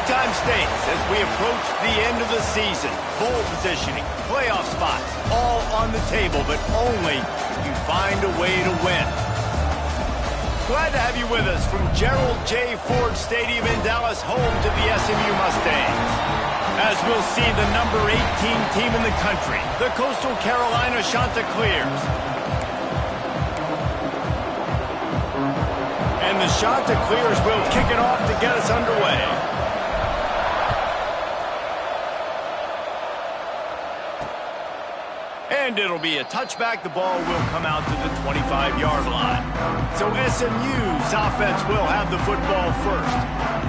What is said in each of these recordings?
big-time stakes as we approach the end of the season. Bowl positioning, playoff spots, all on the table, but only if you find a way to win. Glad to have you with us from Gerald J. Ford Stadium in Dallas, home to the SMU Mustangs. As we'll see the number 18 team in the country, the Coastal Carolina Chanticleers. And the Chanticleers will kick it off to get us underway. And it'll be a touchback. The ball will come out to the 25-yard line. So SMU's offense will have the football first.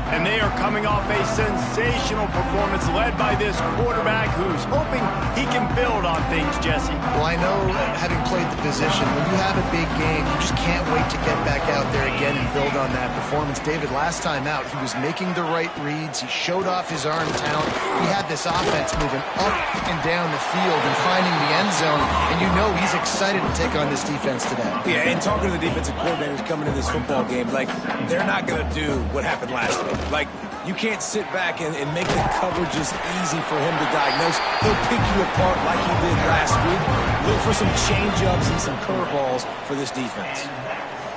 And they are coming off a sensational performance led by this quarterback who's hoping he can build on things, Jesse. Well, I know, having played the position, when you have a big game, you just can't wait to get back out there again and build on that performance. David, last time out, he was making the right reads. He showed off his arm talent. He had this offense moving up and down the field and finding the end zone. And you know he's excited to take on this defense today. Yeah, and talking to the defensive coordinators coming into this football game, like, they're not going to do what happened last week. Like, you can't sit back and make the coverages easy for him to diagnose. He'll pick you apart like he did last week. Look for some change-ups and some curveballs for this defense.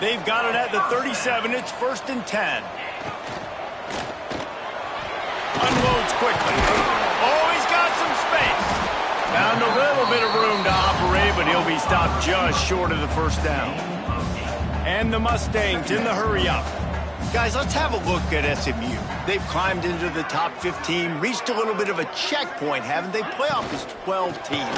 They've got it at the 37. It's 1st and 10. Unloads quickly. Oh, he's got some space. Found a little bit of room to operate, but he'll be stopped just short of the first down. And the Mustangs in the hurry-up. Guys, let's have a look at SMU. They've climbed into the top 15, reached a little bit of a checkpoint, haven't they? Playoff is 12 teams.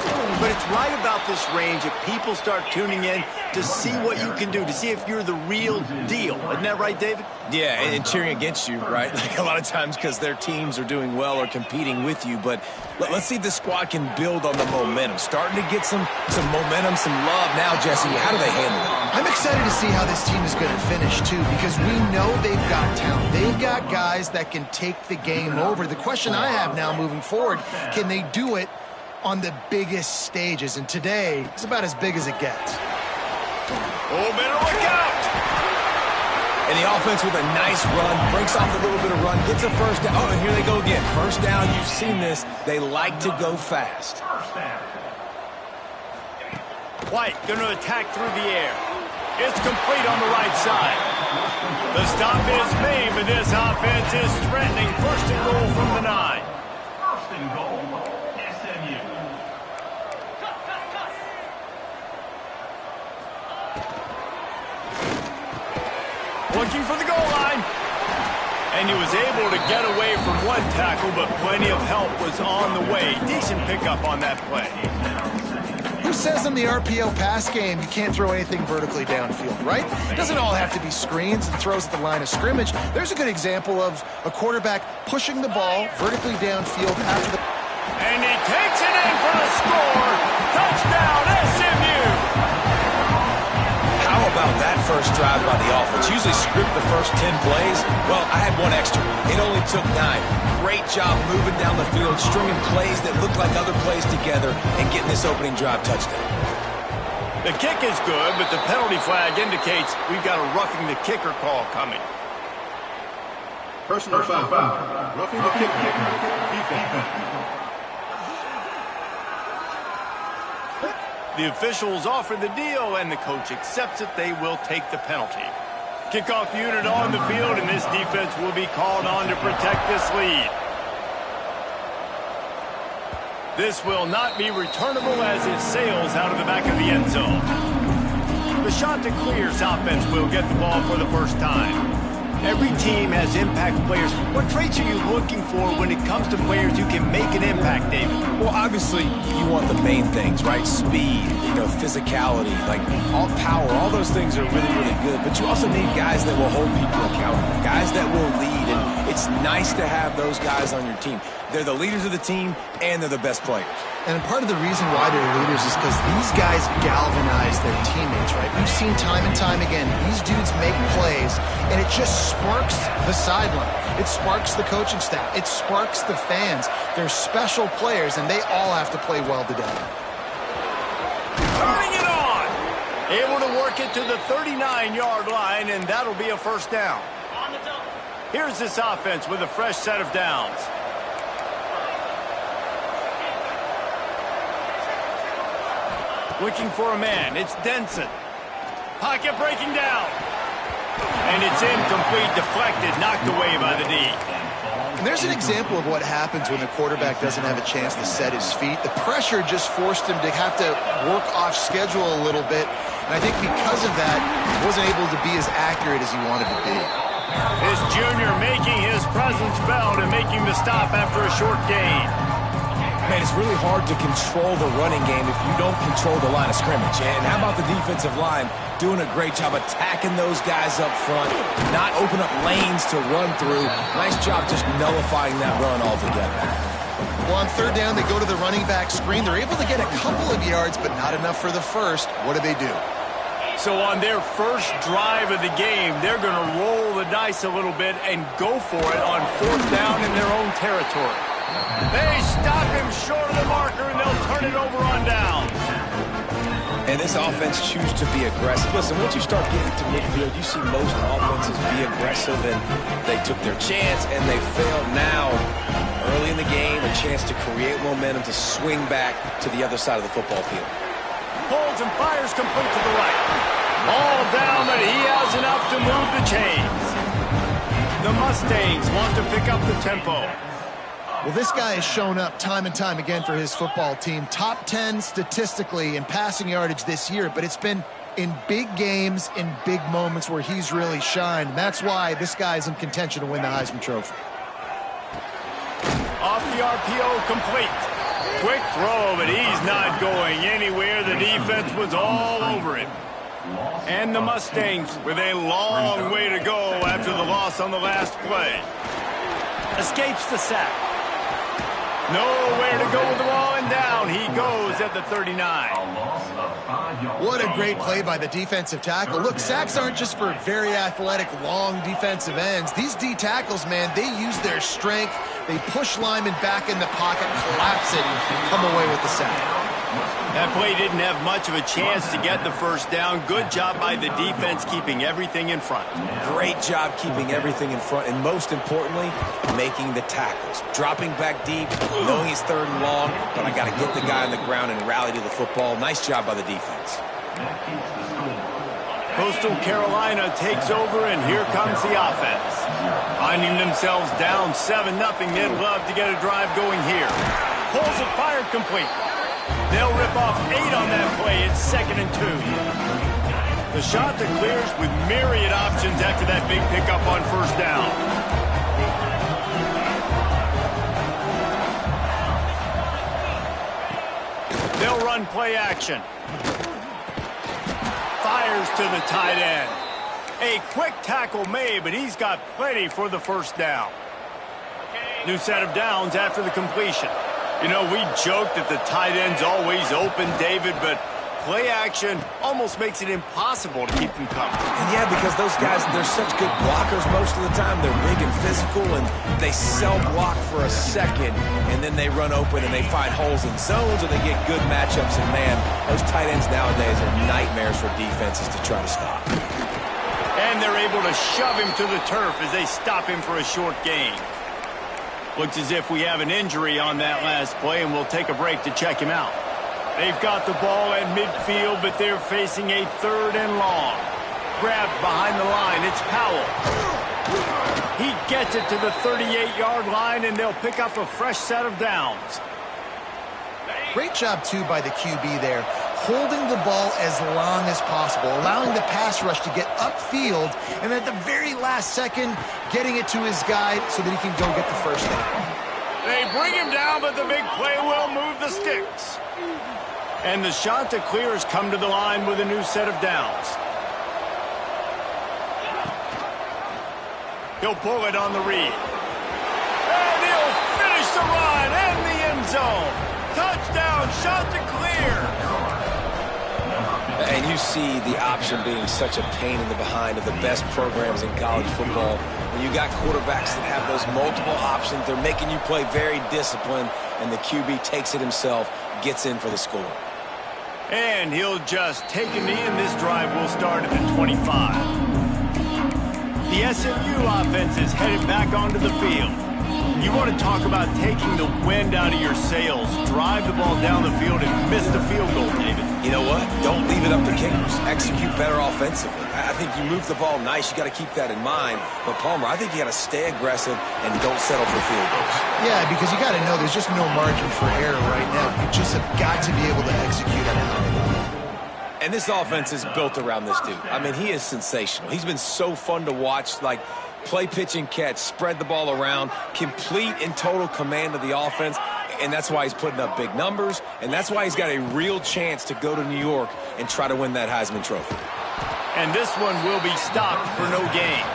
But it's right about this range that people start tuning in to see what you can do, to see if you're the real deal. Isn't that right, David? Yeah, and cheering against you, right? Like a lot of times because their teams are doing well or competing with you. But let's see if this squad can build on the momentum. Starting to get some momentum, some love now, Jesse. How do they handle it? I'm excited to see how this team is going to finish, too, because we know they've got talent. They've got guys that can take the game over. The question I have now moving forward, can they do it on the biggest stages? And today, it's about as big as it gets. Oh, better look out! And the offense with a nice run, breaks off a little bit of run, gets a first down. Oh, and here they go again. First down, you've seen this. They like to go fast. White going to attack through the air. It's complete on the right side. The stop is made, but this offense is threatening. 1st and goal from the 9. 1st and goal, SMU. Looking for the goal line. And he was able to get away from one tackle, but plenty of help was on the way. Decent pickup on that play. Who says in the RPO pass game you can't throw anything vertically downfield, right? It doesn't all have to be screens and throws at the line of scrimmage. There's a good example of a quarterback pushing the ball vertically downfield after the... And he takes it in for the score. Touchdown, SMU! How about that first drive by the offense? Usually script the first 10 plays. Well, I had one extra. It only took 9. Great job moving down the field, stringing plays that look like other plays together, and getting this opening drive touchdown. The kick is good, but the penalty flag indicates we've got a roughing the kicker call coming. Personal foul. Roughing the kicker. Defense. The officials offer the deal, and the coach accepts it. They will take the penalty. Kickoff unit on the field, and this defense will be called on to protect this lead. This will not be returnable as it sails out of the back of the end zone. The Chanticleers offense will get the ball for the first time. Every team has impact players. What traits are you looking for when it comes to players who can make an impact, David? Well, obviously, you want the main things, right? Speed, physicality, like all power, all those things are really, really good. But you also need guys that will hold people accountable, guys that will lead. And it's nice to have those guys on your team. They're the leaders of the team, and they're the best players. And part of the reason why they're leaders is because these guys galvanize their teammates, right? We've seen time and time again, these dudes make plays, and it just sparks the sideline. It sparks the coaching staff. It sparks the fans. They're special players, and they all have to play well together. Turning it on! Able to work it to the 39-yard line, and that'll be a first down. Here's this offense with a fresh set of downs. Looking for a man. It's Denson. Pocket breaking down. And it's incomplete, deflected, knocked away by the D. And there's an example of what happens when the quarterback doesn't have a chance to set his feet. The pressure just forced him to have to work off schedule a little bit. And I think because of that, he wasn't able to be as accurate as he wanted to be. This junior making his presence felt and making the stop after a short gain. Man, it's really hard to control the running game if you don't control the line of scrimmage. And how about the defensive line doing a great job attacking those guys up front, not open up lanes to run through. Nice job just nullifying that run altogether. Well, on third down, they go to the running back screen. They're able to get a couple of yards, but not enough for the first. What do? So on their first drive of the game, they're going to roll the dice a little bit and go for it on fourth down in their own territory. They stop him short of the marker, and they'll turn it over on down. And this offense chooses to be aggressive. Listen, once you start getting to midfield, you see most offenses be aggressive, and they took their chance, and they failed now. Early in the game, a chance to create momentum to swing back to the other side of the football field. Pulls and fires complete to the right. All down, but he has enough to move the chains. The Mustangs want to pick up the tempo. Well, this guy has shown up time and time again for his football team. Top 10 statistically in passing yardage this year, but it's been in big games, in big moments where he's really shined. That's why this guy's in contention to win the Heisman Trophy. Off the RPO, complete. Quick throw, but he's not going anywhere. The defense was all over him. And the Mustangs with a long way to go after the loss on the last play. Escapes the sack. Nowhere to go with the ball, and down he goes at the 39. What a great play by the defensive tackle. Look, sacks aren't just for very athletic, long defensive ends. These D tackles, man, they use their strength. They push linemen back in the pocket, collapse it, and come away with the sack. That play didn't have much of a chance to get the first down. Good job by the defense keeping everything in front. Great job keeping everything in front, and most importantly, making the tackles. Dropping back deep, knowing he's third and long, but I got to get the guy on the ground and rally to the football. Nice job by the defense. Coastal Carolina takes over, and here comes the offense. Finding themselves down 7-0, they'd love to get a drive going here. Pulls it, fired complete. They'll rip off 8 on that play. It's 2nd and 2. The shot that clears with myriad options after that big pickup on first down. They'll run play action. Fires to the tight end. A quick tackle made, but he's got plenty for the first down. New set of downs after the completion. You know, we joke that the tight end's always open, David, but play action almost makes it impossible to keep them covered. And yeah, because those guys, they're such good blockers most of the time. They're big and physical, and they self-block for a second, and then they run open and they find holes in zones, or they get good matchups. And man, those tight ends nowadays are nightmares for defenses to try to stop. And they're able to shove him to the turf as they stop him for a short gain. Looks as if we have an injury on that last play, and we'll take a break to check him out. They've got the ball at midfield, but they're facing a 3rd and long. Grabbed behind the line, it's Powell. He gets it to the 38-yard line, and they'll pick up a fresh set of downs. Great job, too, by the QB there, holding the ball as long as possible, allowing the pass rush to get upfield, and at the very last second, getting it to his guy so that he can go get the first down. They bring him down, but the big play will move the sticks. And the shot to clear has come to the line with a new set of downs. He'll pull it on the read. And he'll finish the run and the end zone. Touchdown, shot to clear. And you see the option being such a pain in the behind of the best programs in college football. When you got quarterbacks that have those multiple options, they're making you play very disciplined, and the QB takes it himself, gets in for the score. And he'll just take a knee, and this drive will start at the 25. The SMU offense is headed back onto the field. You want to talk about taking the wind out of your sails. Drive the ball down the field and miss the field goal, David. You know what? Don't leave it up to kickers. Execute better offensively. I think you move the ball nice. You got to keep that in mind. But, Palmer, I think you got to stay aggressive and don't settle for field goals. Yeah, because you got to know there's just no margin for error right now. You just have got to be able to execute on it. And this offense is built around this dude. I mean, he is sensational. He's been so fun to watch, like play, pitch, and catch, spread the ball around, complete and total command of the offense, and that's why he's putting up big numbers, and that's why he's got a real chance to go to New York and try to win that Heisman Trophy. And this one will be stopped for no gain.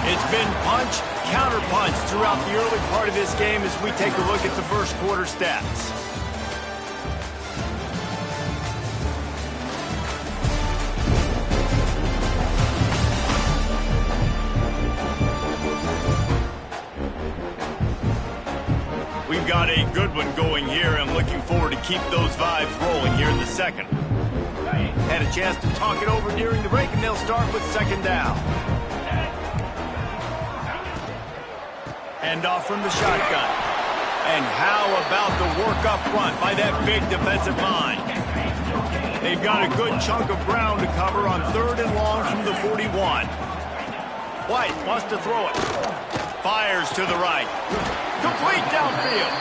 It's been punch, counter punch throughout the early part of this game as we take a look at the first quarter stats. We've got a good one going here. I'm looking forward to keep those vibes rolling here in the second. Had a chance to talk it over during the break, and they'll start with second down. Hand off from the shotgun. And how about the work up front by that big defensive line? They've got a good chunk of ground to cover on 3rd and long from the 41. White wants to throw it. Fires to the right. Complete downfield.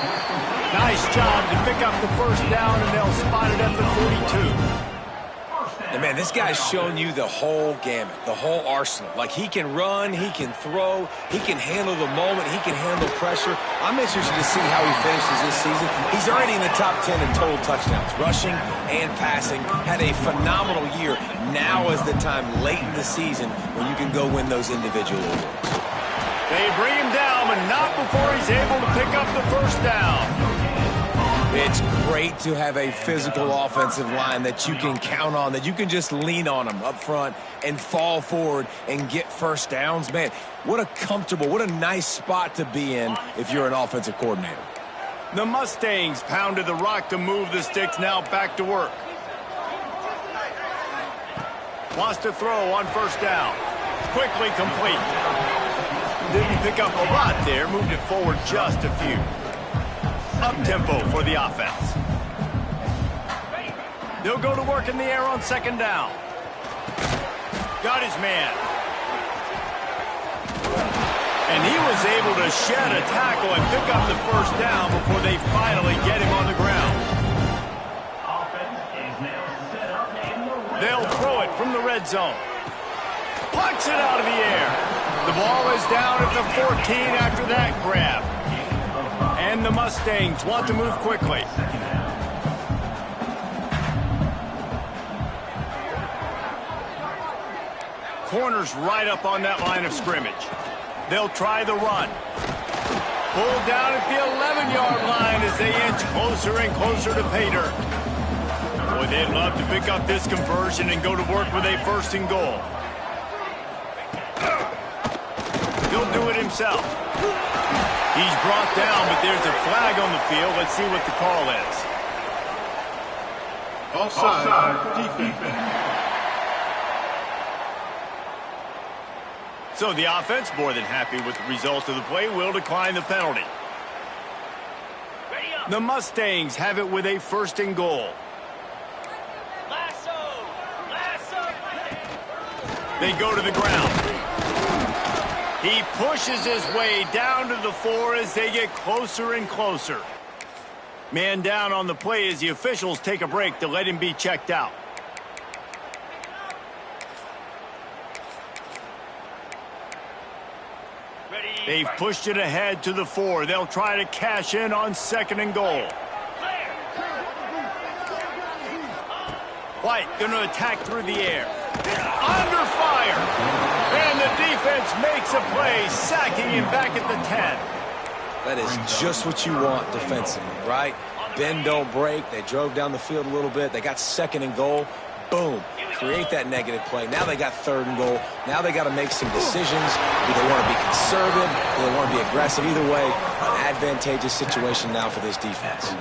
Nice job to pick up the first down, and they'll spot it at the 42. And, man, this guy's shown you the whole gamut, the whole arsenal. Like, he can run, he can throw, he can handle the moment, he can handle pressure. I'm interested to see how he finishes this season. He's already in the top 10 in total touchdowns, rushing and passing. Had a phenomenal year. Now is the time late in the season when you can go win those individual awards. They bring him down, but not before he's able to pick up the first down. It's great to have a physical offensive line that you can count on, that you can just lean on them up front and fall forward and get first downs. Man, what a comfortable, what a nice spot to be in if you're an offensive coordinator. The Mustangs pounded the rock to move the sticks, now back to work. Wants to throw on first down. Quickly complete. Didn't pick up a lot there, moved it forward just a few. Up-tempo for the offense. They'll go to work in the air on second down. Got his man. And he was able to shed a tackle and pick up the first down before they finally get him on the ground. They'll throw it from the red zone. Plucks it out of the air. The ball is down at the 14 after that grab. And the Mustangs want to move quickly. Corners right up on that line of scrimmage. They'll try the run. Pulled down at the 11-yard line as they inch closer and closer to pay dirt. Boy, they'd love to pick up this conversion and go to work with a first and goal. He'll do it himself. He's brought down, but there's a flag on the field. Let's see what the call is. Offside, defense. So the offense, more than happy with the result of the play, will decline the penalty. The Mustangs have it with a first and goal. They go to the ground. He pushes his way down to the 4 as they get closer and closer. Man down on the play as the officials take a break to let him be checked out. They've pushed it ahead to the 4. They'll try to cash in on second and goal. White going to attack through the air. Under fire. And the defense makes a play, sacking him back at the 10. That is just what you want defensively, right? Bend, don't break. They drove down the field a little bit. They got second and goal. Boom. Create that negative play. Now they got third and goal. Now they got to make some decisions. Do they want to be conservative? Do they want to be aggressive? Either way, an advantageous situation now for this defense.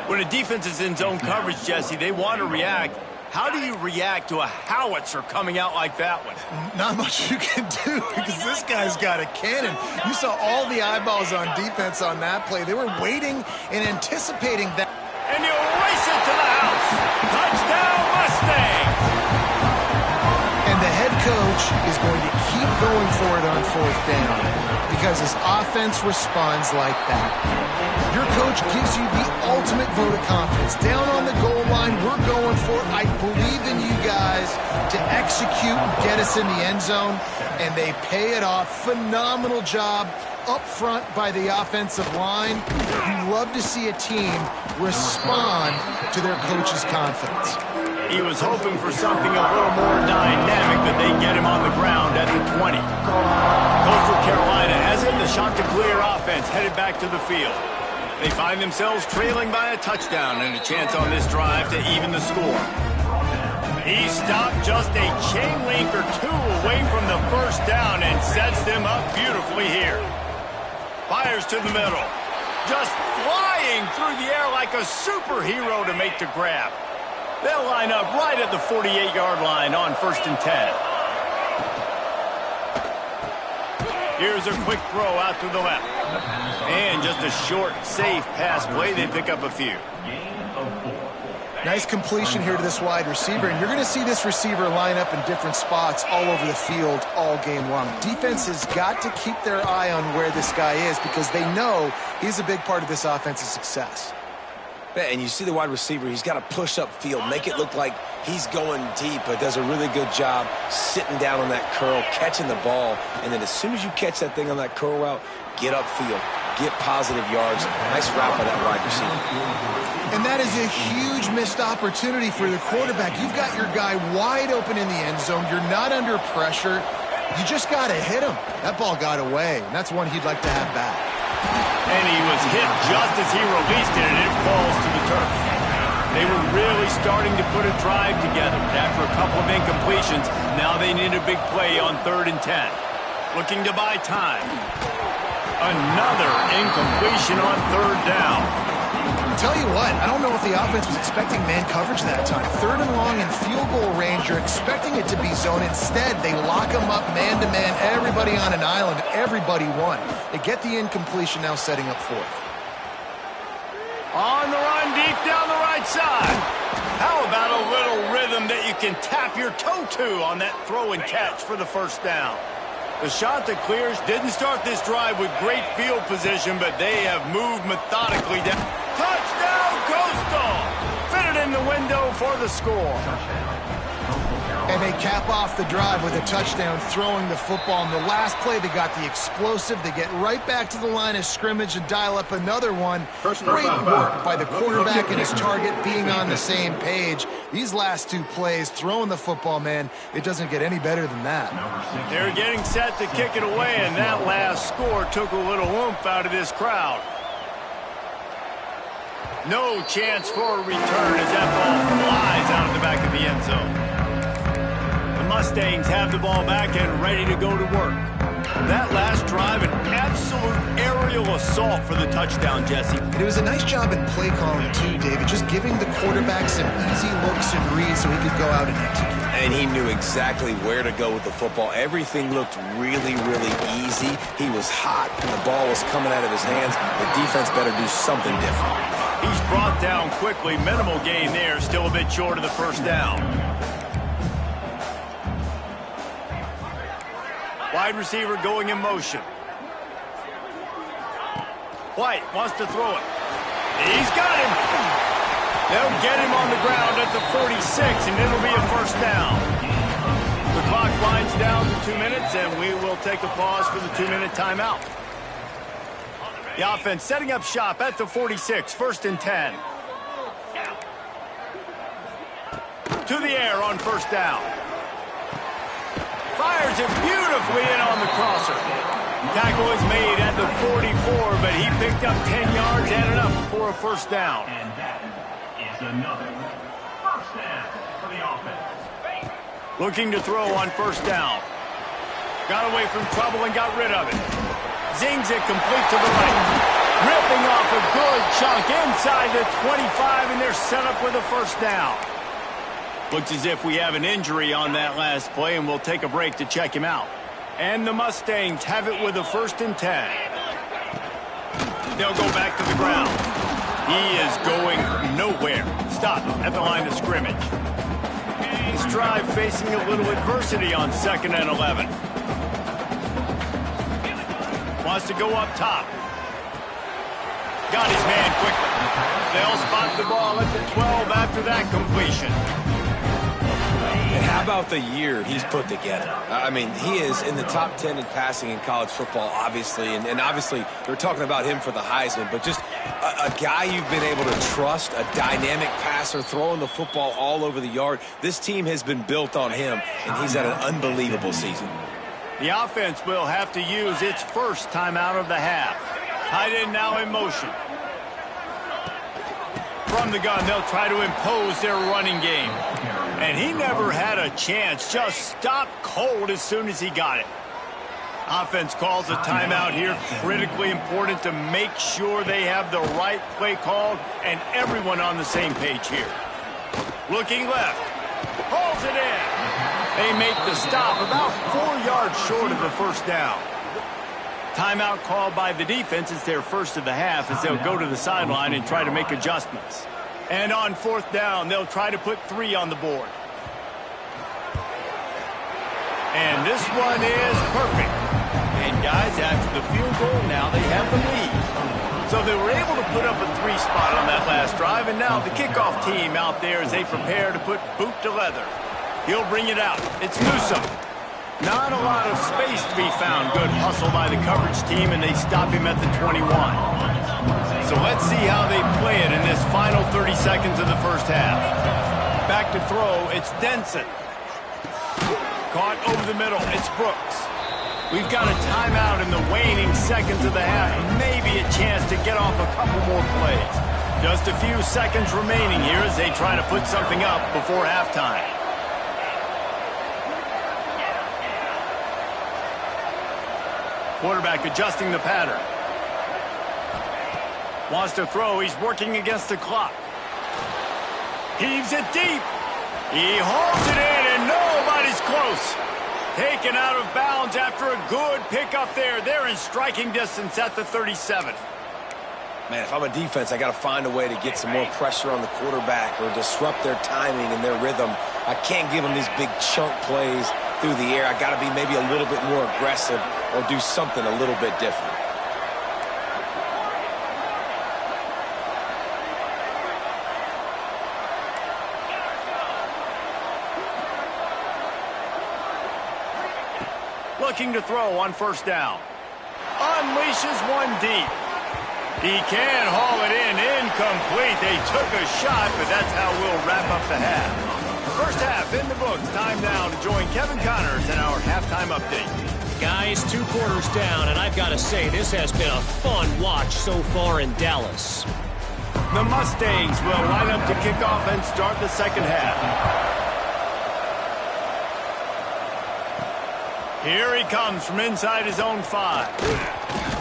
When a defense is in zone coverage, Jesse, they want to react. How do you react to a howitzer coming out like that one? Not much you can do because this guy's got a cannon. You saw all the eyeballs on defense on that play. They were waiting and anticipating that. And you race it to the house. Touchdown, Mustangs! And the head coach is going to keep going for it on 4th down because his offense responds like that. Your coach gives you the ultimate vote of confidence. Down on the goal line, we're going for it. I believe in you guys to execute and get us in the end zone, and they pay it off. Phenomenal job up front by the offensive line. You love to see a team respond to their coach's confidence. He was hoping for something a little more dynamic, but they get him on the ground at the 20. Coastal Carolina has it. The Chanticleer offense headed back to the field. They find themselves trailing by a touchdown and a chance on this drive to even the score. He stopped just a chain link or two away from the first down and sets them up beautifully here. Fires to the middle. Just flying through the air like a superhero to make the grab. They'll line up right at the 48-yard line on 1st and 10. Here's a quick throw out to the left. And just a short, safe pass play. They pick up a few. Nice completion here to this wide receiver, and you're going to see this receiver line up in different spots all over the field all game long. Defense has got to keep their eye on where this guy is because they know he's a big part of this offense's success. And you see the wide receiver, he's got to push up field, make it look like he's going deep, but does a really good job sitting down on that curl, catching the ball, and then as soon as you catch that thing on that curl route, get upfield, get positive yards. Nice route by that wide receiver. And that is a huge missed opportunity for the quarterback. You've got your guy wide open in the end zone. You're not under pressure. You just got to hit him. That ball got away, and that's one he'd like to have back. And he was hit just as he released it, and it falls to the turf. They were really starting to put a drive together. After a couple of incompletions, now they need a big play on 3rd and 10. Looking to buy time. Another incompletion on 3rd down. Tell you what, I don't know if the offense was expecting man coverage that time. 3rd and long in field goal range, you're expecting it to be zone. Instead, they lock them up man-to-man, everybody on an island, everybody won. They get the incompletion, now setting up 4th. On the run, deep down the right side. How about a little rhythm that you can tap your toe to on that throw and catch for the 1st down? The Chanticleers didn't start this drive with great field position, but they have moved methodically down. Touchdown, Coastal! Fitted in the window for the score. And they cap off the drive with a touchdown, throwing the football. In the last play, they got the explosive. They get right back to the line of scrimmage and dial up another one. Great work by the quarterback and his target being on the same page. These last 2 plays, throwing the football, man, it doesn't get any better than that. They're getting set to kick it away, and that last score took a little oomph out of this crowd. No chance for a return as that ball flies out of the back of the end zone. Mustangs have the ball back and ready to go to work. That last drive, an absolute aerial assault for the touchdown, Jesse. It was a nice job in play calling too, David, just giving the quarterback some easy looks and reads so he could go out and execute. And he knew exactly where to go with the football. Everything looked really, really easy. He was hot, and the ball was coming out of his hands. The defense better do something different. He's brought down quickly. Minimal gain there, still a bit short of the 1st down. Wide receiver going in motion. White wants to throw it. He's got him. They'll get him on the ground at the 46, and it'll be a 1st down. The clock winds down to 2 minutes, and we will take a pause for the 2-minute timeout. The offense setting up shop at the 46, 1st and 10. To the air on 1st down. Fires it beautifully in on the crosser. Tackle is made at the 44, but he picked up 10 yards and enough for a 1st down. And that is another 1st down for the offense. Looking to throw on 1st down. Got away from trouble and got rid of it. Zings it complete to the right. Ripping off a good chunk inside the 25, and they're set up with a 1st down. Looks as if we have an injury on that last play, and we'll take a break to check him out. And the Mustangs have it with a 1st and 10. They'll go back to the ground. He is going nowhere. Stop at the line of scrimmage. This drive facing a little adversity on 2nd and 11. Wants to go up top. Got his man quickly. They'll spot the ball at the 12 after that completion. And how about the year he's put together? I mean, he is in the top 10 in passing in college football, obviously. And obviously, they're talking about him for the Heisman. But just a guy you've been able to trust, a dynamic passer, throwing the football all over the yard. This team has been built on him, and he's had an unbelievable season. The offense will have to use its first timeout of the half. Tight end now in motion. From the gun, they'll try to impose their running game. And he never had a chance. Just stopped cold as soon as he got it. Offense calls a timeout here. Critically important to make sure they have the right play called and everyone on the same page here. Looking left. Hauls it in. They make the stop about 4 yards short of the 1st down. Timeout called by the defense. It's their first of the half as they'll go to the sideline and try to make adjustments. And on 4th down, they'll try to put 3 on the board. And this one is perfect. And guys, after the field goal, now they have the lead. So they were able to put up a 3 spot on that last drive, and now the kickoff team out there as they prepare to put boot to leather. He'll bring it out. It's Newsome. Not a lot of space to be found. Good hustle by the coverage team, and they stop him at the 21. So let's see how they play it in this final 30 seconds of the 1st half. Back to throw, it's Denson. Caught over the middle, it's Brooks. We've got a timeout in the waning seconds of the half. Maybe a chance to get off a couple more plays. Just a few seconds remaining here as they try to put something up before halftime. Quarterback adjusting the pattern. Wants to throw. He's working against the clock. Heaves it deep. He hauls it in, and nobody's close. Taken out of bounds after a good pickup there. They're in striking distance at the 37. Man, if I'm a defense, I got to find a way to get some more pressure on the quarterback or disrupt their timing and their rhythm. I can't give them these big chunk plays through the air. I got to be maybe a little bit more aggressive or do something a little bit different. Looking to throw on 1st down. Unleashes one deep. He can haul it in. Incomplete. They took a shot, but that's how we'll wrap up the half. 1st half in the books. Time now to join Kevin Connors in our halftime update. Guys, 2 quarters down, and I've got to say, this has been a fun watch so far in Dallas. The Mustangs will line up to kick off and start the 2nd half. Here he comes from inside his own 5.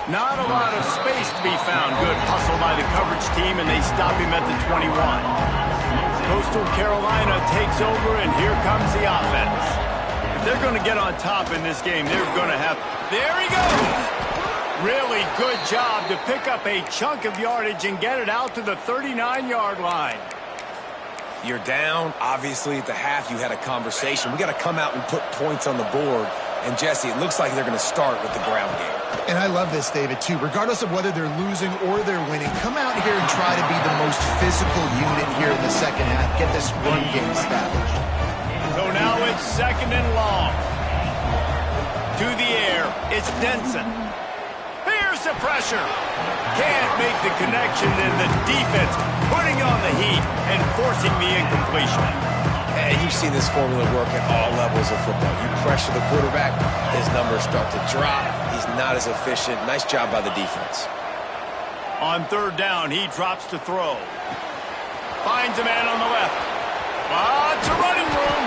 Not a lot of space to be found. Good hustle by the coverage team, and they stop him at the 21. Coastal Carolina takes over, and here comes the offense. If they're going to get on top in this game, they're going to have... There he goes! Really good job to pick up a chunk of yardage and get it out to the 39-yard line. You're down. Obviously, at the half, you had a conversation. We got to come out and put points on the board. And, Jesse, it looks like they're going to start with the ground game. And I love this, David, too. Regardless of whether they're losing or they're winning, come out here and try to be the most physical unit here in the 2nd half. Get this run game established. So now it's 2nd and long. To the air, it's Denson. Here's the pressure. Can't make the connection, and the defense putting on the heat and forcing the incompletion. And you've seen this formula work at all levels of football. You pressure the quarterback, his numbers start to drop. He's not as efficient. Nice job by the defense. On 3rd down, he drops to throw. Finds a man on the left. Lots of running room.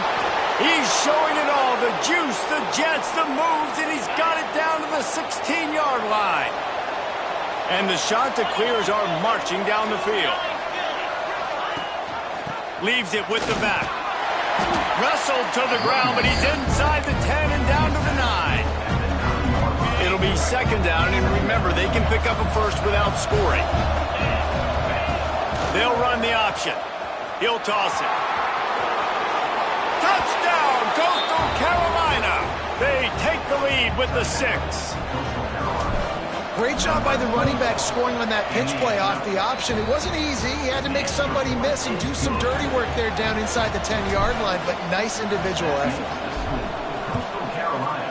He's showing it all. The juice, the jets, the moves, and he's got it down to the 16-yard line. And the shot to clears are marching down the field. Leaves it with the back. Wrestled to the ground, but he's inside the 10 and down to the 9. It'll be second down, and remember, they can pick up a first without scoring. They'll run the option. He'll toss it. Touchdown, Coastal Carolina. They take the lead with the 6. Great job by the running back scoring on that pitch play off the option. It wasn't easy. He had to make somebody miss and do some dirty work there down inside the 10-yard line, but nice individual effort. Coastal Carolina,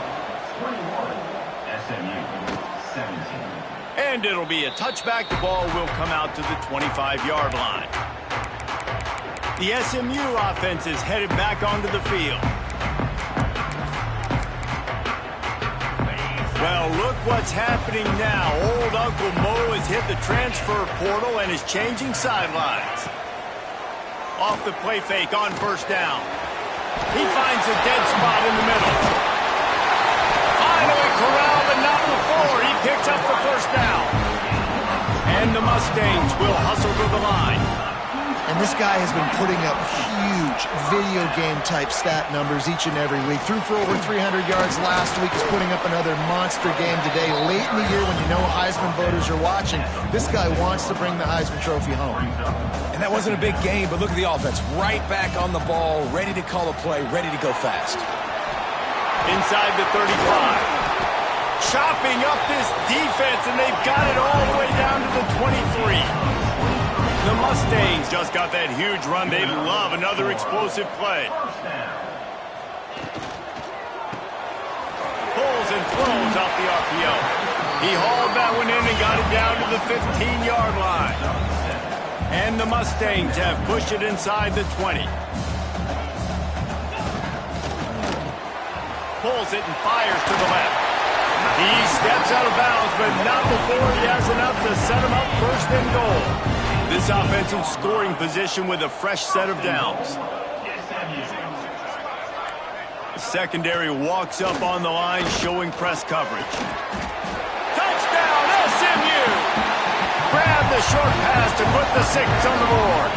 21. SMU, 17. And it'll be a touchback. The ball will come out to the 25-yard line. The SMU offense is headed back onto the field. Well, look what's happening now. Old Uncle Mo has hit the transfer portal and is changing sidelines. Off the play fake on first down. He finds a dead spot in the middle. Finally corralled, but not before. He picks up the first down. And the Mustangs will hustle to the line. And this guy has been putting up huge video game-type stat numbers each and every week. Threw for over 300 yards last week. He's putting up another monster game today. Late in the year when you know Heisman voters are watching, this guy wants to bring the Heisman Trophy home. And that wasn't a big game, but look at the offense. Right back on the ball, ready to call a play, ready to go fast. Inside the 35. Chopping up this defense, and they've got it all the way down to the 23. The Mustangs just got that huge run. They love another explosive play. Pulls and throws out the RPO. He hauled that one in and got it down to the 15-yard line. And the Mustangs have pushed it inside the 20. Pulls it and fires to the left. He steps out of bounds, but not before he has enough to set him up first and goal. This offensive scoring position with a fresh set of downs. The secondary walks up on the line, showing press coverage. Touchdown, SMU! Grab the short pass to put the 6 on the board.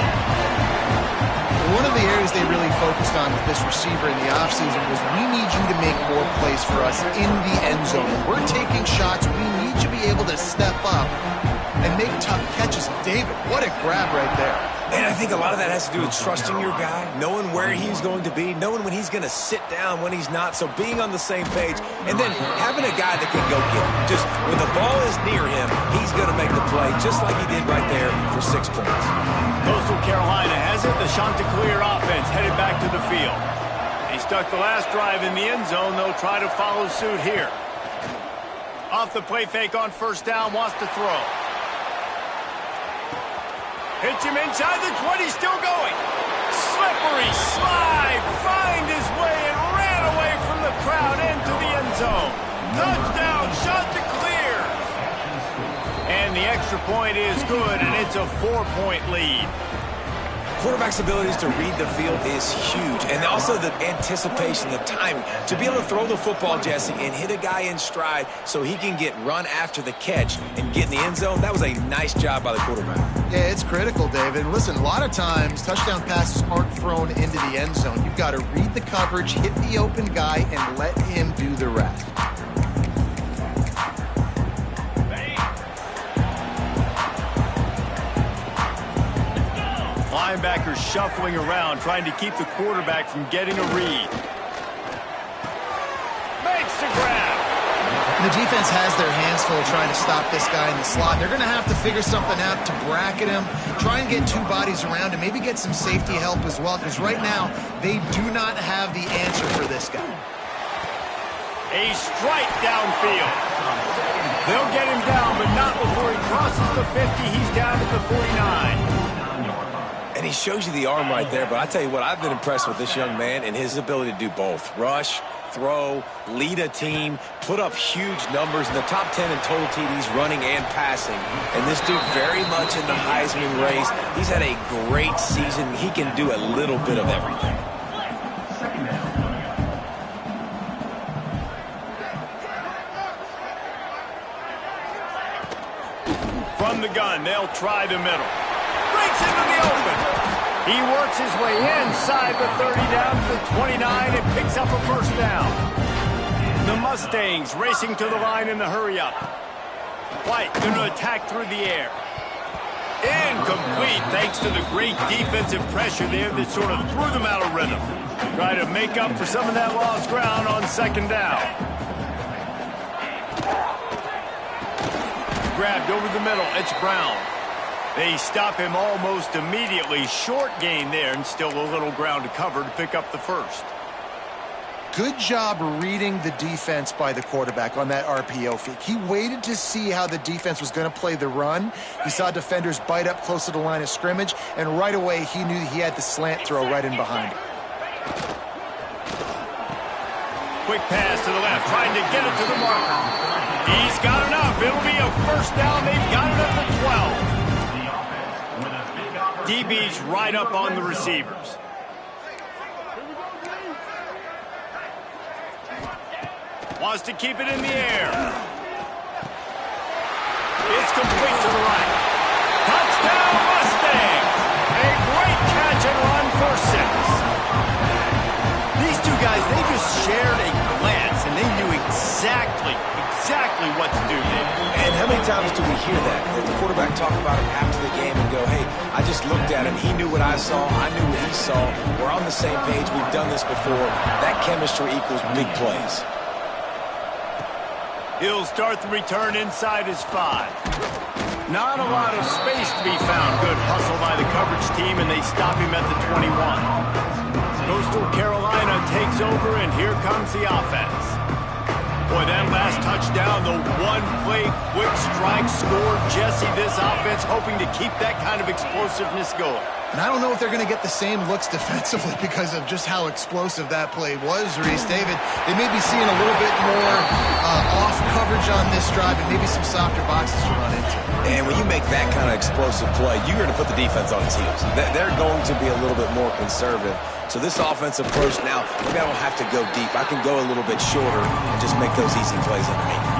One of the areas they really focused on with this receiver in the offseason was we need you to make more plays for us in the end zone. We're taking shots. We need you to be able to step up and make tough catches. David, what a grab right there. And I think a lot of that has to do with trusting your guy, knowing where he's going to be, knowing when he's going to sit down, when he's not, so being on the same page, and then having a guy that can go get it. Just when the ball is near him, he's going to make the play, just like he did right there for 6 points. Coastal Carolina has it. The Chanticleer offense headed back to the field. They stuck the last drive in the end zone. They'll try to follow suit here. Off the play fake on first down, wants to throw. Hits him inside the 20, still going. Slippery slide, find his way and ran away from the crowd into the end zone. Touchdown, Chanticleer. And the extra point is good, and it's a 4-point lead. Quarterback's abilities to read the field is huge, and also the anticipation, the timing. To be able to throw the football, Jesse, and hit a guy in stride so he can get run after the catch and get in the end zone, that was a nice job by the quarterback. Yeah, it's critical, David. Listen, a lot of times touchdown passes aren't thrown into the end zone. You've got to read the coverage, hit the open guy, and let him do the rest. Linebackers shuffling around, trying to keep the quarterback from getting a read. Makes the grab. The defense has their hands full trying to stop this guy in the slot. They're going to have to figure something out to bracket him, try and get 2 bodies around him, maybe get some safety help as well, because right now they do not have the answer for this guy. A strike downfield. They'll get him down, but not before he crosses the 50. He's down at the 49. And he shows you the arm right there, but I tell you what, I've been impressed with this young man and his ability to do both. Rush, throw, lead a team, put up huge numbers in the top 10 in total TDs, running and passing. And this dude very much in the Heisman race. He's had a great season. He can do a little bit of everything. From the gun, they'll try the middle. Breaks into the open. He works his way inside the 30 down to the 29 and picks up a first down. The Mustangs racing to the line in the hurry-up. White going to attack through the air. Incomplete thanks to the great defensive pressure there that sort of threw them out of rhythm. Try to make up for some of that lost ground on second down. Grabbed over the middle. It's Brown. They stop him almost immediately. Short gain there and still a little ground to cover to pick up the first. Good job reading the defense by the quarterback on that RPO fake. He waited to see how the defense was going to play the run. He saw defenders bite up close to the line of scrimmage, and right away he knew he had the slant throw right in behind him. Quick pass to the left, trying to get it to the marker. He's got enough. It'll be a first down. They've got it up to 12. DB's right up on the receivers. Wants to keep it in the air. It's complete to the right. Touchdown Mustangs! A great catch and run for 6. These two guys, they just shared a glance, and they knew exactly what to do there. And how many times do we hear that? That the quarterback talk about him after the game and go, hey, I just looked at him. He knew what I saw. I knew what he saw. We're on the same page. We've done this before. That chemistry equals big plays. He'll start the return inside his 5. Not a lot of space to be found. Good hustle by the coverage team, and they stop him at the 21. Coastal Carolina takes over, and here comes the offense. Boy, that last touchdown, the one-play quick strike scored. Jesse, this offense hoping to keep that kind of explosiveness going. And I don't know if they're going to get the same looks defensively because of just how explosive that play was, Reese. David, they may be seeing a little bit more off coverage on this drive and maybe some softer boxes to run into. And when you make that kind of explosive play, you're going to put the defense on its heels. They're going to be a little bit more conservative. So this offensive approach now, maybe I don't have to go deep. I can go a little bit shorter and just make those easy plays underneath.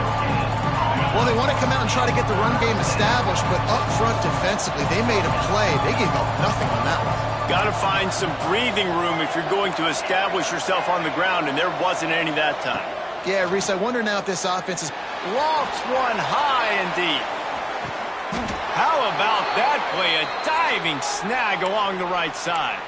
Well, they want to come out and try to get the run game established, but up front defensively, they made a play. They gave up nothing on that one. Got to find some breathing room if you're going to establish yourself on the ground, and there wasn't any that time. Yeah, Reese, I wonder now if this offense is... Lofts one high and deep. How about that play? A diving snag along the right side.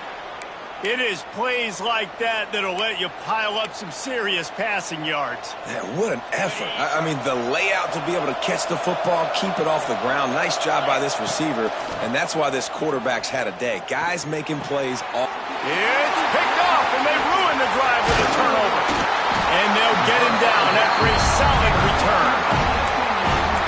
It is plays like that that'll let you pile up some serious passing yards. Yeah, what an effort. I mean, the layout to be able to catch the football, keep it off the ground. Nice job by this receiver, and that's why this quarterback's had a day. Guys making plays all... It's picked off, and they ruin the drive with a turnover. And they'll get him down after a solid return.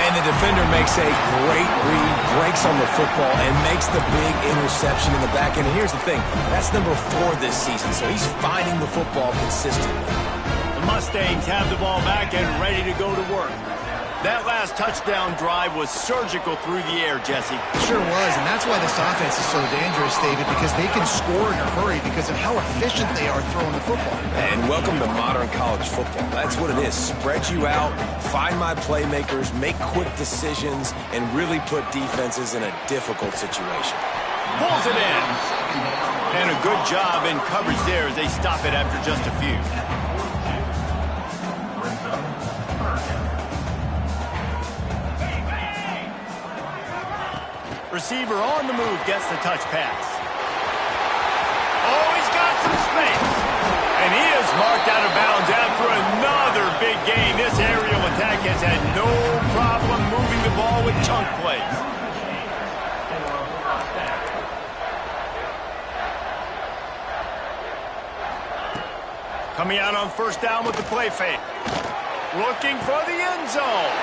And the defender makes a great read, breaks on the football, and makes the big interception in the back end. And here's the thing, that's number 4 this season, so he's finding the football consistently. The Mustangs have the ball back and ready to go to work. That last touchdown drive was surgical through the air, Jesse. Sure was, and that's why this offense is so dangerous, David, because they can score in a hurry because of how efficient they are throwing the football. And welcome to modern college football. That's what it is. Spread you out, find my playmakers, make quick decisions, and really put defenses in a difficult situation. Pulls it in. And a good job in coverage there as they stop it after just a few. Receiver on the move gets the touch pass. Oh, he's got some space. And he is marked out of bounds after another big gain. This aerial attack has had no problem moving the ball with chunk plays. Coming out on first down with the play fake. Looking for the end zone.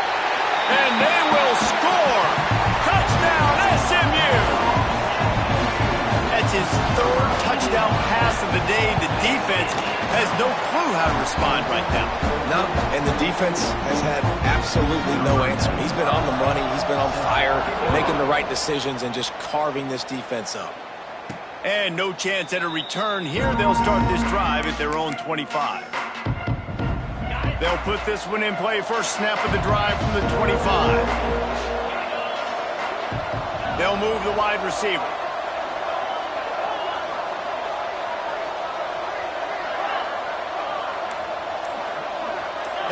And they will score. Touchdown, SMU! That's his 3rd touchdown pass of the day. The defense has no clue how to respond right now. No, and the defense has had absolutely no answer. He's been on the money. He's been on fire, making the right decisions and just carving this defense up. And no chance at a return here. They'll start this drive at their own 25. They'll put this one in play. First snap of the drive from the 25. They'll move the wide receiver.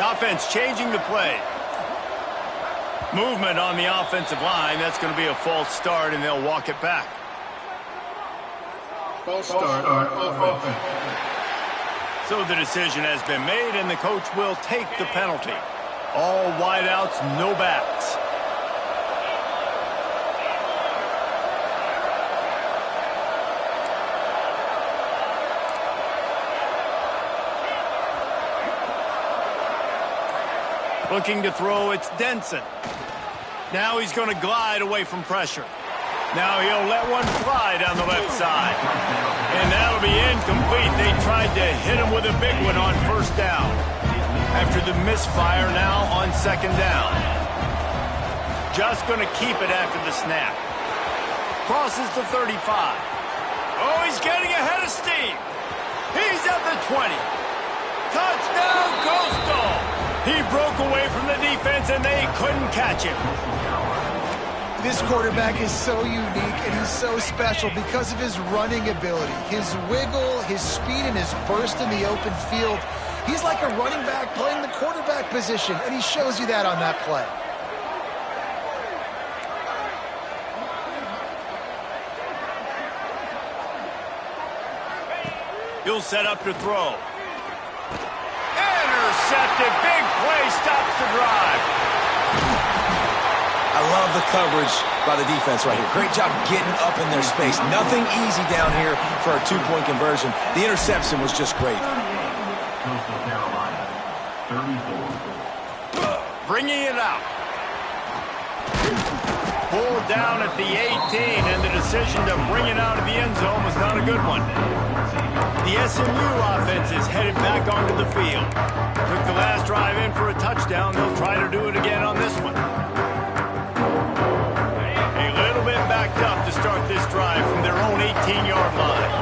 Offense changing the play. Movement on the offensive line. That's going to be a false start, and they'll walk it back. False start on offense. So the decision has been made, and the coach will take the penalty. All wideouts, no backs. Looking to throw, it's Denson. Now he's going to glide away from pressure. Now he'll let one fly down the left side. And that'll be incomplete. They tried to hit him with a big one on first down. After the misfire, now on second down. Just going to keep it after the snap. Crosses the 35. Oh, he's getting ahead of steam. He's at the 20. Touchdown, Coastal. He broke away from the defense, and they couldn't catch him. This quarterback is so unique, and he's so special because of his running ability, his wiggle, his speed, and his burst in the open field. He's like a running back playing the quarterback position, and he shows you that on that play. He'll set up to throw. Intercepted. Big play stops the drive. I love the coverage by the defense right here. Great job getting up in their space. Nothing easy down here for a two-point conversion. The interception was just great. Coastal Carolina, 34. Bringing it out. Pulled down at the 18, and the decision to bring it out of the end zone was not a good one. The SMU offense is headed back onto the field. Took the last drive in for a touchdown. They'll try to do it again on this one. A little bit backed up to start this drive from their own 18-yard line.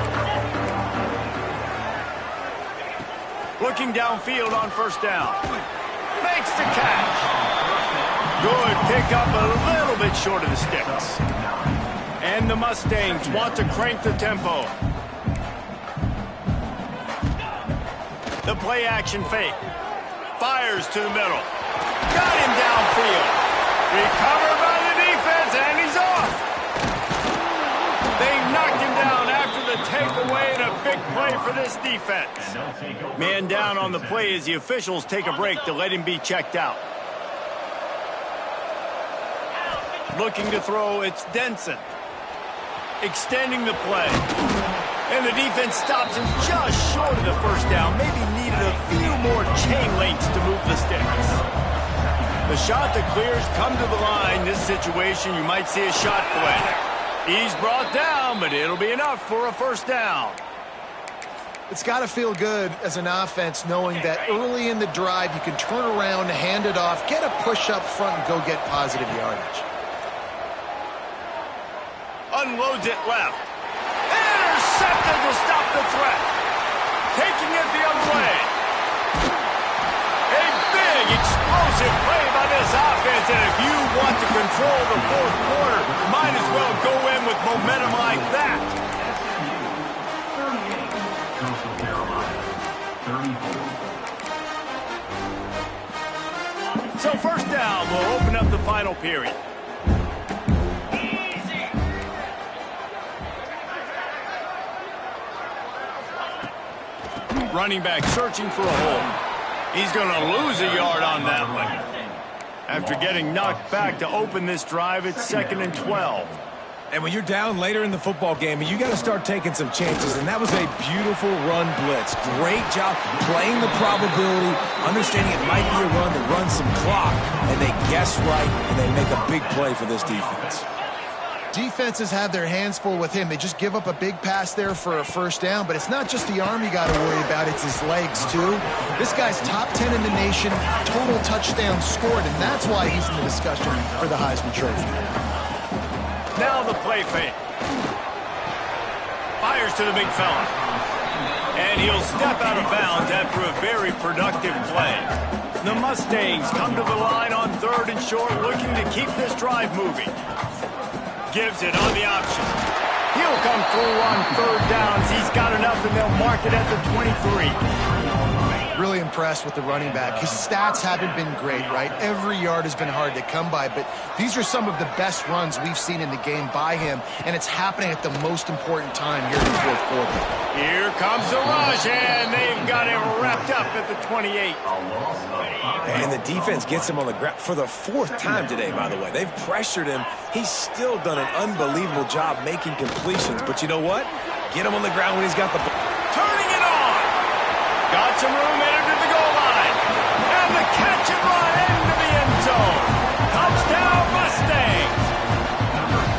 Looking downfield on first down. Makes the catch. Good pickup, a little bit short of the sticks. And the Mustangs want to crank the tempo. The play action fake. Fires to the middle. Got him downfield. Recovered by the defense, and he's off. They knocked him down after the takeaway, and a big play for this defense. Man down on the play as the officials take a break to let him be checked out. Looking to throw, it's Denson. Extending the play. And the defense stops him just short of the first down. Maybe needed a few more chain links to move the sticks. The shot that clears come to the line. This situation, you might see a shot play. He's brought down, but it'll be enough for a first down. It's got to feel good as an offense knowing that early in the drive you can turn around, hand it off, get a push up front, and go get positive yardage. Unloads it left. Intercepted to stop the threat. Taking it the other way. A big, explosive play by this offense, and if you want to control the fourth quarter, might as well go in with momentum like that. Coastal Carolina, 34. So first down will open up the final period. Running back searching for a hole. He's going to lose a yard on that one. After getting knocked back to open this drive, it's 2nd and 12. And when you're down later in the football game, you got to start taking some chances, and that was a beautiful run blitz. Great job playing the probability, understanding it might be a run to run some clock, and they guess right, and they make a big play for this defense. Defenses have their hands full with him. They just give up a big pass there for a first down, but it's not just the arm you got to worry about, it's his legs too. This guy's top 10 in the nation, total touchdowns scored, and that's why he's in the discussion for the Heisman Trophy. Now the play fake. Fires to the big fella. And he'll step out of bounds after a very productive play. The Mustangs come to the line on 3rd and short, looking to keep this drive moving. Gives it on the option. He'll come through on 3rd downs. He's got enough, and they'll mark it at the 23. Really impressed with the running back. His stats haven't been great, right? Every yard has been hard to come by, but these are some of the best runs we've seen in the game by him, and it's happening at the most important time here in the fourth quarter. Here comes the rush, and they've got him wrapped up at the 28. And the defense gets him on the ground for the fourth time today, by the way. They've pressured him. He's still done an unbelievable job making completions, but you know what? Get him on the ground when he's got the ball. Turning it on. Got some room, entered to the goal line. And the catch and run into the end zone. Touchdown Mustangs.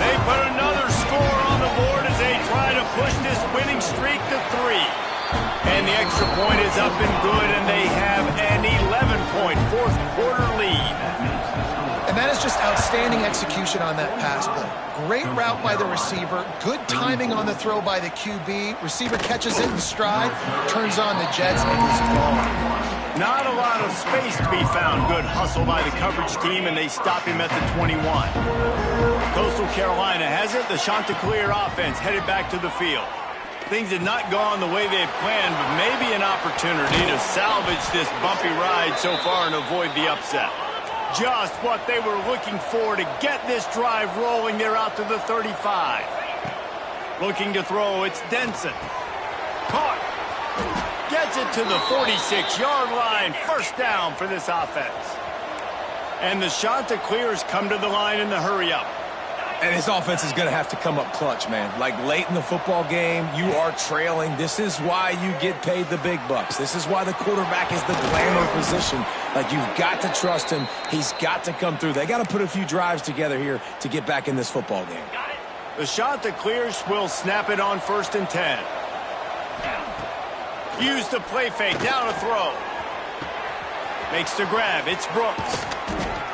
They put another score on the board as they try to push this winning streak to 3. And the extra point is up and good, and they have an 11-point fourth quarter lead. And that is just outstanding execution on that pass play. Great route by the receiver, good timing on the throw by the QB. Receiver catches it in stride, turns on the jets, and is gone. Not a lot of space to be found. Good hustle by the coverage team, and they stop him at the 21. Coastal Carolina has it. The Chanticleer offense headed back to the field. Things had not gone the way they had planned, but maybe an opportunity to salvage this bumpy ride so far and avoid the upset. Just what they were looking for to get this drive rolling. They're out to the 35. Looking to throw, it's Denson. Caught. Gets it to the 46-yard line. First down for this offense. And the Chanticleers come to the line in the hurry-up. And his offense is going to have to come up clutch, man. Like late in the football game, you are trailing. This is why you get paid the big bucks. This is why the quarterback is the glamour position. Like, you've got to trust him. He's got to come through. They got to put a few drives together here to get back in this football game. The Chanticleers will snap it on 1st and 10. Use the play fake. Down a throw. Makes the grab. It's Brooks.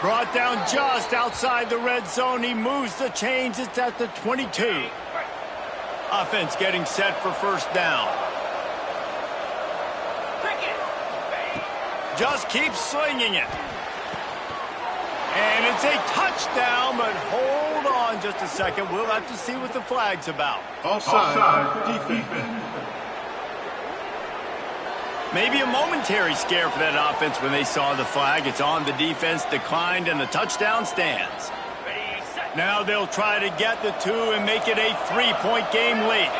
Brought down just outside the red zone. He moves the chains. It's at the 22. Offense getting set for first down. Just keeps slinging it. And it's a touchdown, but hold on just a second. We'll have to see what the flag's about. Offside, defense. Maybe a momentary scare for that offense when they saw the flag. It's on. The defense declined, and the touchdown stands. Now they'll try to get the 2 and make it a 3-point game late.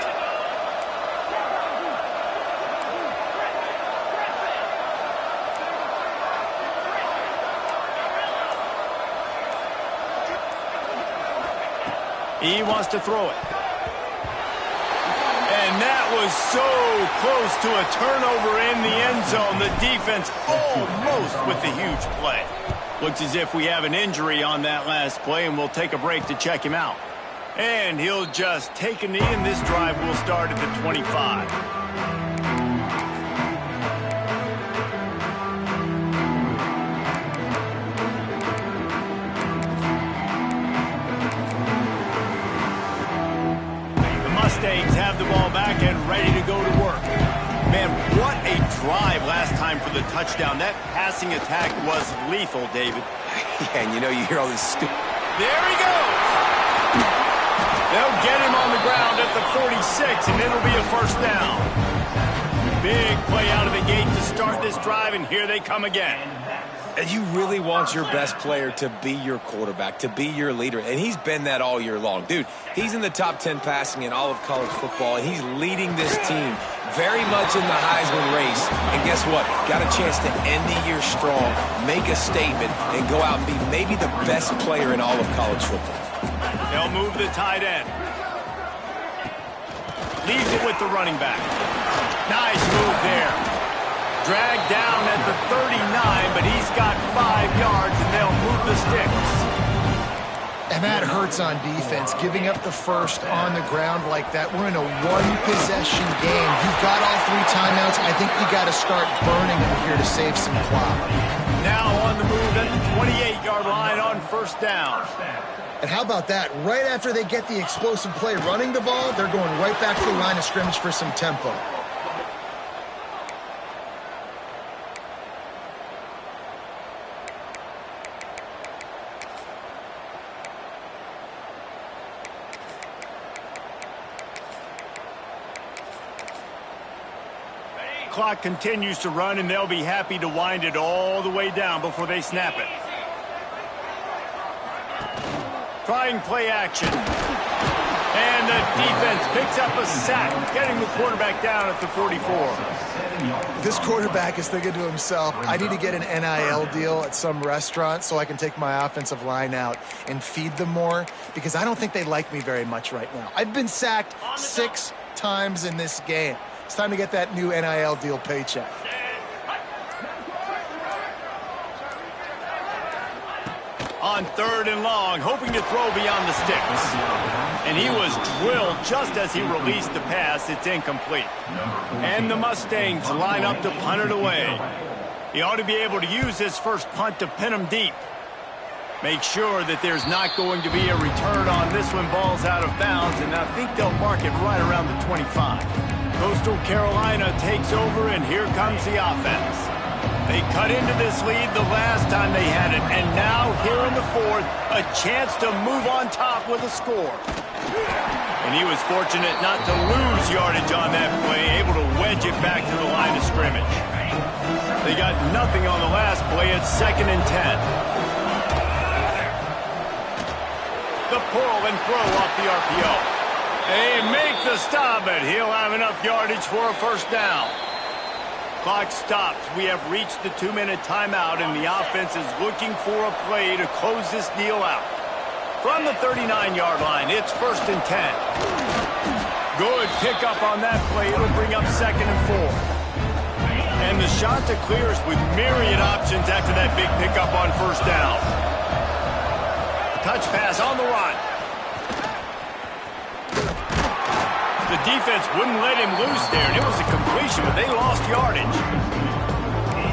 He wants to throw it. And that was so close to a turnover in the end zone. The defense almost with the huge play. Looks as if we have an injury on that last play, and we'll take a break to check him out. And he'll just take a knee, and this drive will start at the 25. Mustangs have the ball back and ready to go to work. Man, what a drive last time for the touchdown. That passing attack was lethal, David. Yeah, and you know, you hear all this stupid. There he goes. They'll get him on the ground at the 46, and it'll be a first down. Big play out of the gate to start this drive, and here they come again. And you really want your best player to be your quarterback, to be your leader. And he's been that all year long. Dude, he's in the top 10 passing in all of college football. And he's leading this team very much in the Heisman race. And guess what? Got a chance to end the year strong, make a statement, and go out and be maybe the best player in all of college football. They'll move the tight end. Leaves it with the running back. Nice move there. Dragged down at the 39, but he's got 5 yards, and they'll move the sticks. And that hurts on defense, giving up the first on the ground like that. We're in a one-possession game. You've got all 3 timeouts. I think you got to start burning them here to save some clock. Now on the move at the 28-yard line on first down. And how about that? Right after they get the explosive play running the ball, they're going right back to the line of scrimmage for some tempo. clock continues to run, and they'll be happy to wind it all the way down before they snap it. Trying play action. And the defense picks up a sack, getting the quarterback down at the 44. This quarterback is thinking to himself, I need to get an NIL deal at some restaurant so I can take my offensive line out and feed them more, because I don't think they like me very much right now. I've been sacked 6 times in this game. It's time to get that new NIL deal paycheck. On 3rd and long, hoping to throw beyond the sticks. And he was drilled just as he released the pass. It's incomplete. And the Mustangs line up to punt it away. He ought to be able to use his first punt to pin him deep. Make sure that there's not going to be a return on this one. Ball's out of bounds, and I think they'll mark it right around the 25. Coastal Carolina takes over, and here comes the offense. They cut into this lead the last time they had it, and now here in the 4th, a chance to move on top with a score. And he was fortunate not to lose yardage on that play, able to wedge it back to the line of scrimmage. They got nothing on the last play. It's 2nd and 10. The pull and throw off the RPO. They make the stop, but he'll have enough yardage for a first down. Clock stops. We have reached the 2-minute timeout, and the offense is looking for a play to close this deal out. From the 39-yard line, it's 1st and 10. Good pickup on that play. It'll bring up 2nd and 4. And the Shanta clears with myriad options after that big pickup on 1st down. Touch pass on the run. The defense wouldn't let him loose there, and it was a completion, but they lost yardage.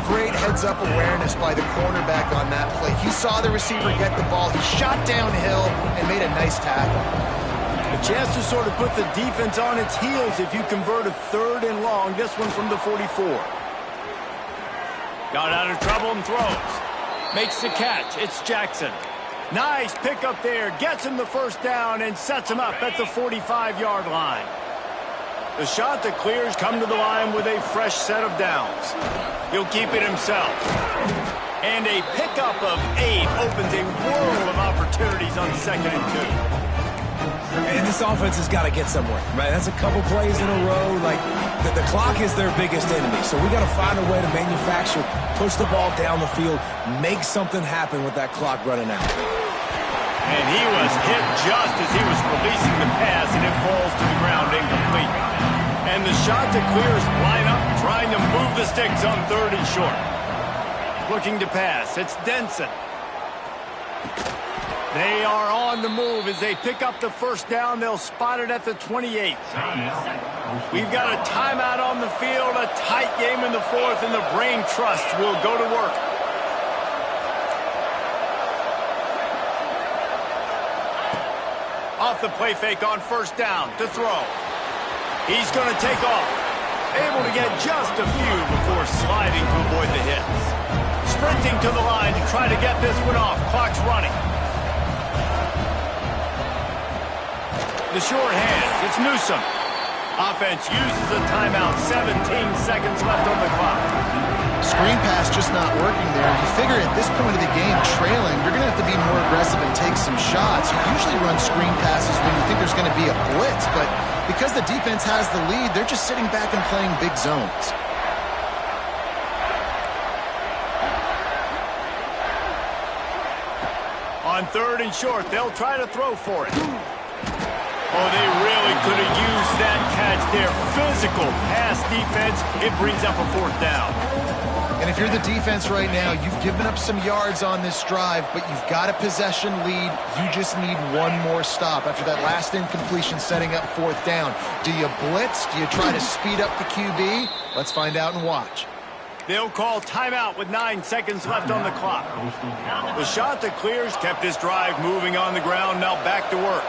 Great heads-up awareness by the cornerback on that play. He saw the receiver get the ball. He shot downhill and made a nice tackle. A chance to sort of put the defense on its heels if you convert a 3rd and long. This one from the 44. Got out of trouble and throws. Makes the catch. It's Jackson. Nice pickup there. Gets him the 1st down and sets him up at the 45-yard line. The shot that clears come to the line with a fresh set of downs. He'll keep it himself. And a pickup of 8 opens a world of opportunities on 2nd and 2. And this offense has got to get somewhere, right? That's a couple plays in a row. Like, the clock is their biggest enemy. So we got to find a way to manufacture, push the ball down the field, make something happen with that clock running out. And he was hit just as he was releasing the pass, and it falls to the ground incomplete. And the shot to clears line up, trying to move the sticks on 3rd and short. Looking to pass. It's Denson. They are on the move as they pick up the 1st down. They'll spot it at the 28. We've got a timeout on the field, a tight game in the 4th, and the Brain Trust will go to work. Off the play fake on 1st down to throw. He's going to take off. Able to get just a few before sliding to avoid the hits. Sprinting to the line to try to get this one off. Clock's running. The short hands. It's Newsom. Offense uses a timeout. 17 seconds left on the clock. Screen pass just not working there. You figure at this point of the game, trailing, you're going to have to be more aggressive and take some shots. You usually run screen passes when you think there's going to be a blitz, but because the defense has the lead, they're just sitting back and playing big zones. On 3rd and short, they'll try to throw for it. Oh, they really could have used that catch there. Physical pass defense. It brings up a 4th down. And if you're the defense right now, you've given up some yards on this drive, but you've got a possession lead. You just need one more stop after that last incompletion setting up 4th down. Do you blitz? Do you try to speed up the QB? Let's find out and watch. They'll call timeout with 9 seconds left on the clock. The shot that clears kept this drive moving on the ground. Now back to work.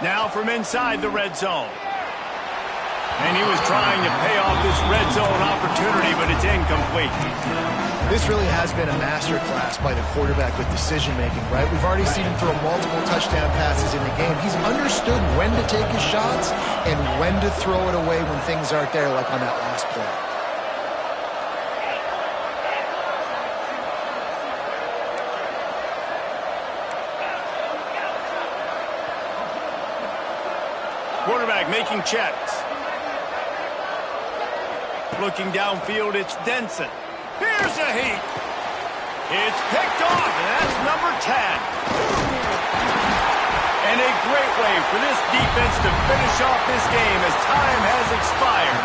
Now from inside the red zone. And he was trying to pay off this red red zone opportunity, but it's incomplete. This really has been a masterclass by the quarterback with decision-making, right? We've already seen him throw multiple touchdown passes in the game. He's understood when to take his shots and when to throw it away when things aren't there, like on that last play. Quarterback making checks. Looking downfield, it's Denson. Here's a heat. It's picked off, and that's number 10. And a great way for this defense to finish off this game as time has expired.